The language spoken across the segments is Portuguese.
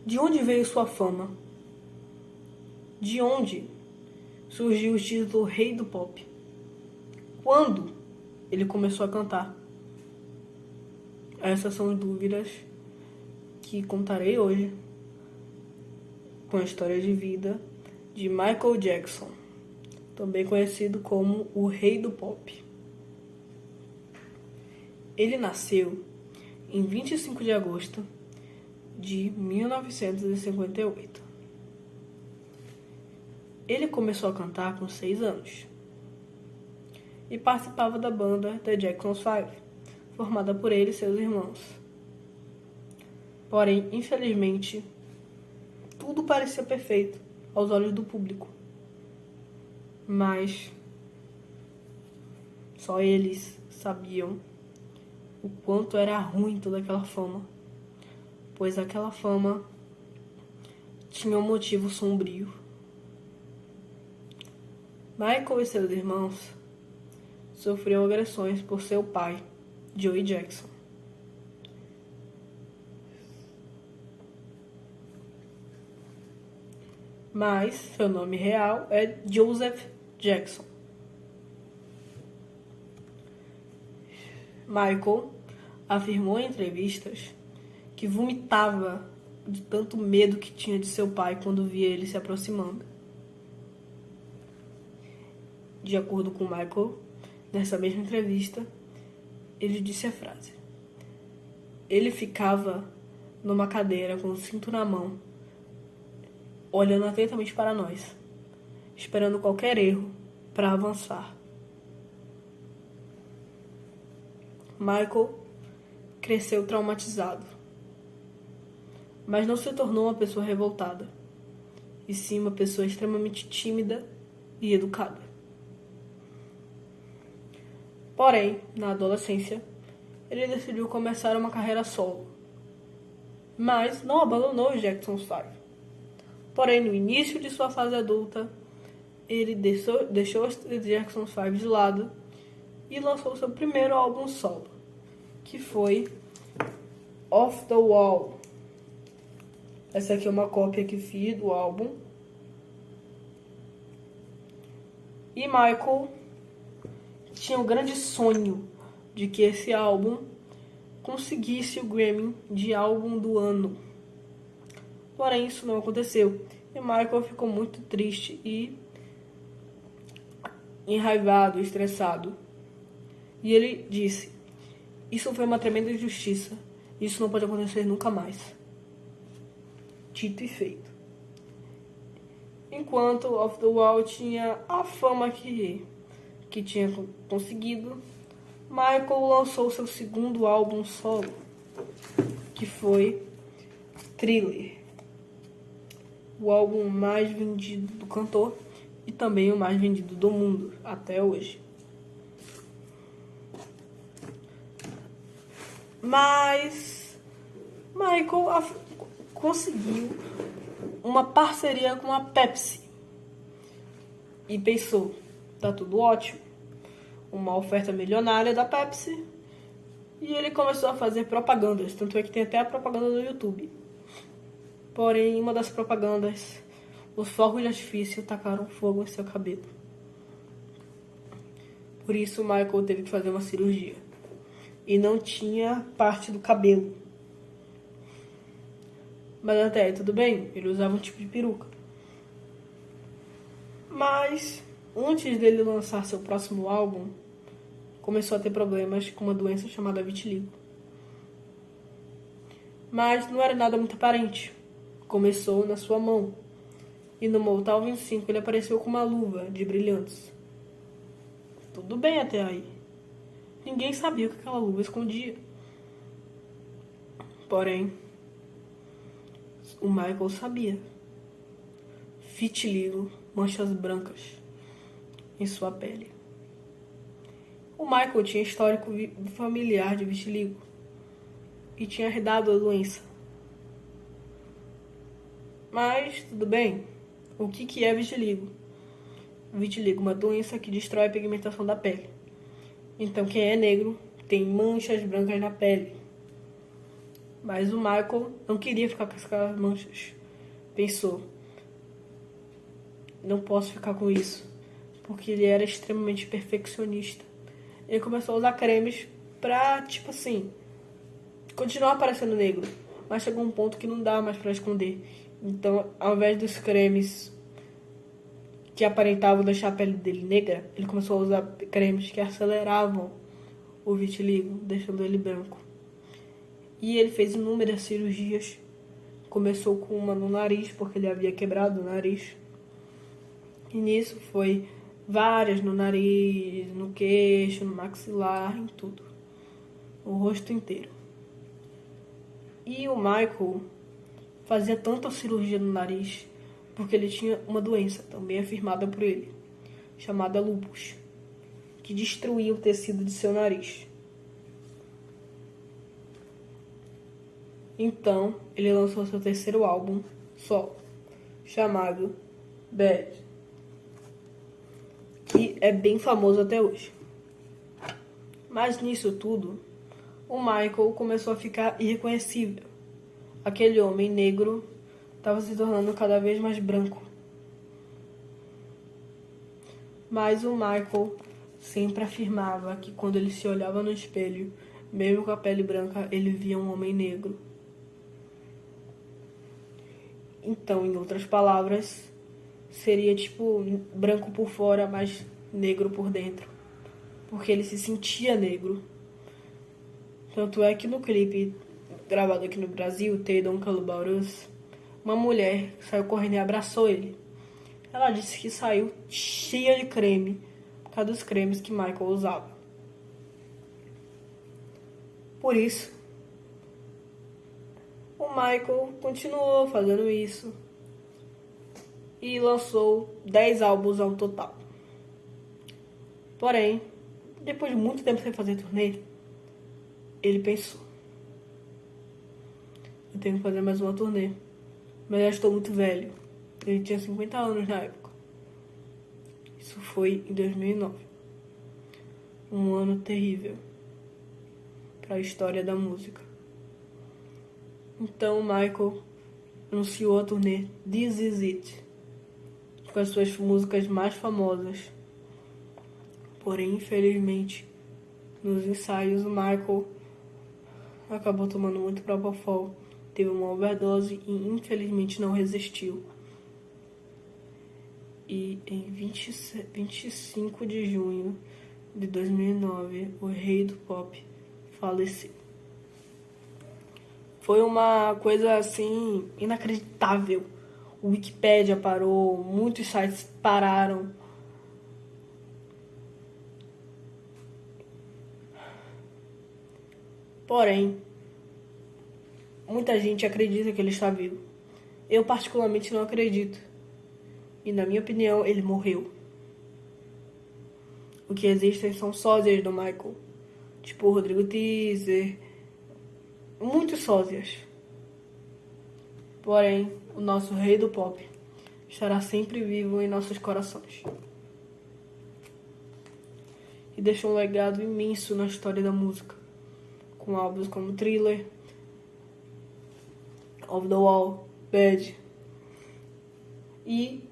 De onde veio sua fama? De onde surgiu o título Rei do Pop? Quando ele começou a cantar? Essas são dúvidas que contarei hoje com a história de vida de Michael Jackson, também conhecido como o Rei do Pop. Ele nasceu em 25 de agosto de 1958. Ele começou a cantar com 6 anos e participava da banda The Jackson 5, formada por ele e seus irmãos. Porém, infelizmente, tudo parecia perfeito aos olhos do público, mas só eles sabiam o quanto era ruim toda aquela fama, pois aquela fama tinha um motivo sombrio. Michael e seus irmãos sofriam agressões por seu pai, Joey Jackson. Mas seu nome real é Joseph Jackson. Michael afirmou em entrevistas que vomitava de tanto medo que tinha de seu pai quando via ele se aproximando. De acordo com Michael, nessa mesma entrevista, ele disse a frase: ele ficava numa cadeira com o cinto na mão, olhando atentamente para nós, esperando qualquer erro para avançar. Michael cresceu traumatizado, mas não se tornou uma pessoa revoltada, e sim uma pessoa extremamente tímida e educada. Porém, na adolescência, ele decidiu começar uma carreira solo, mas não abandonou os Jackson 5. Porém, no início de sua fase adulta, ele deixou os Jackson 5 de lado e lançou seu primeiro álbum solo, que foi Off the Wall. Essa aqui é uma cópia que fiz do álbum. E Michael tinha um grande sonho de que esse álbum conseguisse o Grammy de álbum do ano. Porém, isso não aconteceu. E Michael ficou muito triste e enraivado, estressado. E ele disse: isso foi uma tremenda injustiça. Isso não pode acontecer nunca mais. Dito e feito. Enquanto Off the Wall tinha a fama que tinha conseguido, Michael lançou seu segundo álbum solo, que foi Thriller, o álbum mais vendido do cantor e também o mais vendido do mundo até hoje. Mas Michael conseguiu uma parceria com a Pepsi e pensou: tá tudo ótimo, uma oferta milionária da Pepsi, e ele começou a fazer propagandas, tanto é que tem até a propaganda no YouTube. Porém, em uma das propagandas, os fogos de artifício tacaram fogo em seu cabelo. Por isso, Michael teve que fazer uma cirurgia e não tinha parte do cabelo. Mas até aí tudo bem, ele usava um tipo de peruca. Mas antes dele lançar seu próximo álbum, começou a ter problemas com uma doença chamada vitiligo. Mas não era nada muito aparente. Começou na sua mão. E no Motown 25 ele apareceu com uma luva de brilhantes. Tudo bem até aí. Ninguém sabia o que aquela luva escondia. Porém, o Michael sabia. Vitiligo, manchas brancas em sua pele. O Michael tinha histórico familiar de vitiligo e tinha herdado a doença. Mas, tudo bem. O que é vitiligo? Vitiligo é uma doença que destrói a pigmentação da pele. Então, quem é negro tem manchas brancas na pele. Mas o Michael não queria ficar com aquelas manchas. Pensou, não posso ficar com isso, porque ele era extremamente perfeccionista. Ele começou a usar cremes pra, tipo assim, continuar parecendo negro. Mas chegou um ponto que não dá mais pra esconder. Então, ao invés dos cremes que aparentavam deixar a pele dele negra, ele começou a usar cremes que aceleravam o vitiligo, deixando ele branco. E ele fez inúmeras cirurgias. Começou com uma no nariz, porque ele havia quebrado o nariz. E nisso foi várias no nariz, no queixo, no maxilar, em tudo. O rosto inteiro. E o Michael fazia tanta cirurgia no nariz porque ele tinha uma doença, também afirmada por ele, chamada lúpus, que destruía o tecido de seu nariz. Então, ele lançou seu terceiro álbum solo, chamado Bad, que é bem famoso até hoje. Mas nisso tudo, o Michael começou a ficar irreconhecível. Aquele homem negro estava se tornando cada vez mais branco. Mas o Michael sempre afirmava que quando ele se olhava no espelho, mesmo com a pele branca, ele via um homem negro. Então, em outras palavras, seria tipo branco por fora, mas negro por dentro. Porque ele se sentia negro. Tanto é que no clipe gravado aqui no Brasil, They Don't Care About Us, uma mulher saiu correndo e abraçou ele. Ela disse que saiu cheia de creme, por causa dos cremes que Michael usava. Por isso, o Michael continuou fazendo isso e lançou 10 álbuns ao total. Porém, depois de muito tempo sem fazer turnê, ele pensou, eu tenho que fazer mais uma turnê, mas já estou muito velho. Ele tinha 50 anos na época. Isso foi em 2009. Um ano terrível para a história da música. Então Michael anunciou a turnê This Is It, com as suas músicas mais famosas. Porém, infelizmente, nos ensaios, o Michael acabou tomando muito Propofol, teve uma overdose e infelizmente não resistiu. E em 25 de junho de 2009, o rei do pop faleceu. Foi uma coisa assim inacreditável. O Wikipedia parou, muitos sites pararam. Porém, muita gente acredita que ele está vivo. Eu particularmente não acredito. E na minha opinião, ele morreu. O que existem são sósias do Michael. Tipo o Rodrigo Teaser. Muitos sósias. Porém, o nosso rei do pop estará sempre vivo em nossos corações. E deixou um legado imenso na história da música. Com álbuns como Thriller, Off the Wall, Bad. E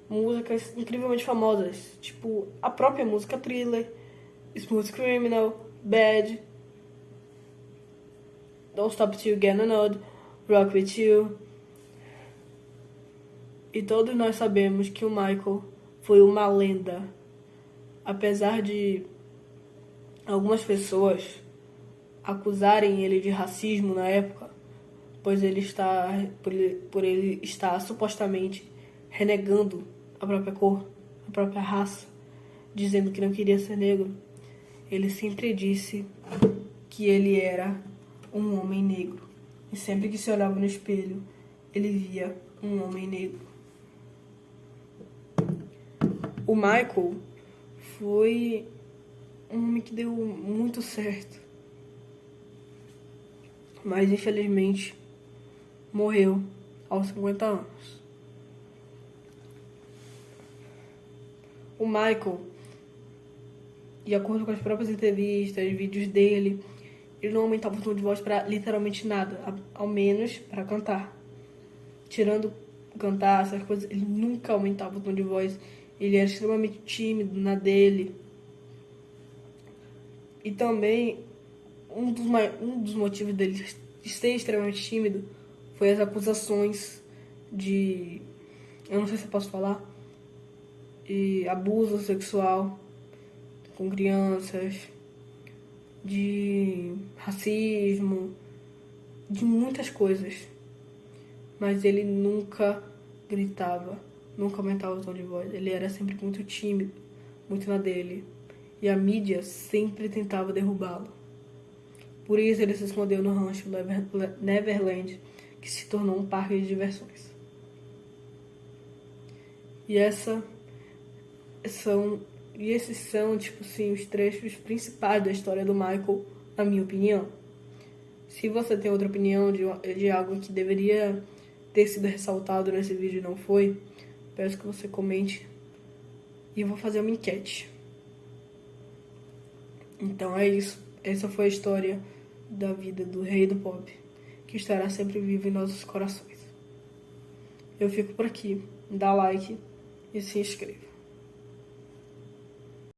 músicas incrivelmente famosas, tipo a própria música Thriller, Smooth Criminal, Bad, Don't Stop Till You Get Another, Rock With You. E todos nós sabemos que o Michael foi uma lenda. Apesar de algumas pessoas acusarem ele de racismo na época, pois por ele estar supostamente renegando a própria cor, a própria raça, dizendo que não queria ser negro, ele sempre disse que ele era um homem negro. E sempre que se olhava no espelho, ele via um homem negro. O Michael foi um homem que deu muito certo. Mas infelizmente morreu aos 50 anos. O Michael, de acordo com as próprias entrevistas, vídeos dele, ele não aumentava o tom de voz para literalmente nada, ao menos para cantar. Tirando cantar, essas coisas, ele nunca aumentava o tom de voz. Ele era extremamente tímido na dele. E também, um dos motivos dele ser extremamente tímido foi as acusações de, eu não sei se eu posso falar, de abuso sexual com crianças, de racismo, de muitas coisas. Mas ele nunca gritava, nunca aumentava o tom de voz. Ele era sempre muito tímido, muito na dele. E a mídia sempre tentava derrubá-lo. Por isso ele se escondeu no rancho Neverland, que se tornou um parque de diversões. E esses são, tipo assim, os trechos principais da história do Michael, na minha opinião. Se você tem outra opinião de algo que deveria ter sido ressaltado nesse vídeo e não foi, peço que você comente e eu vou fazer uma enquete. Então é isso. Essa foi a história da vida do rei do pop, que estará sempre vivo em nossos corações. Eu fico por aqui. Dá like e se inscreva.